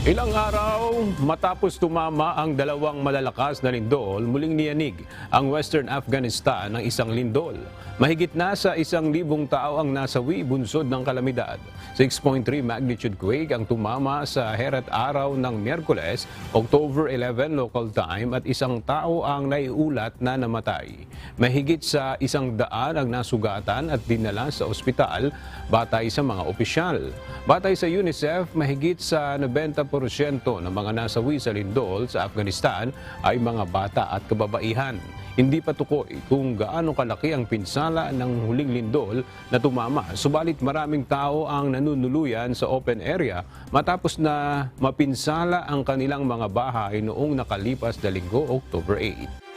Ilang araw matapos tumama ang dalawang malalakas na lindol, muling niyanig ang Western Afghanistan ng isang lindol. Mahigit na sa 1,000 tao ang nasawi bunsod ng kalamidad. 6.3 magnitude quake ang tumama sa Herat araw ng Miyerkules, October 11 local time at isang tao ang naiulat na namatay. Mahigit sa 100 ang nasugatan at dinala sa ospital batay sa mga opisyal. Batay sa UNICEF, mahigit sa 90% ng mga nasawi sa lindol sa Afghanistan ay mga bata at kababaihan. Hindi pa tukoy kung gaano kalaki ang pinsala ng huling lindol na tumama, subalit maraming tao ang nanunuluyan sa open area matapos na mapinsala ang kanilang mga bahay noong nakalipas na linggo, October 8.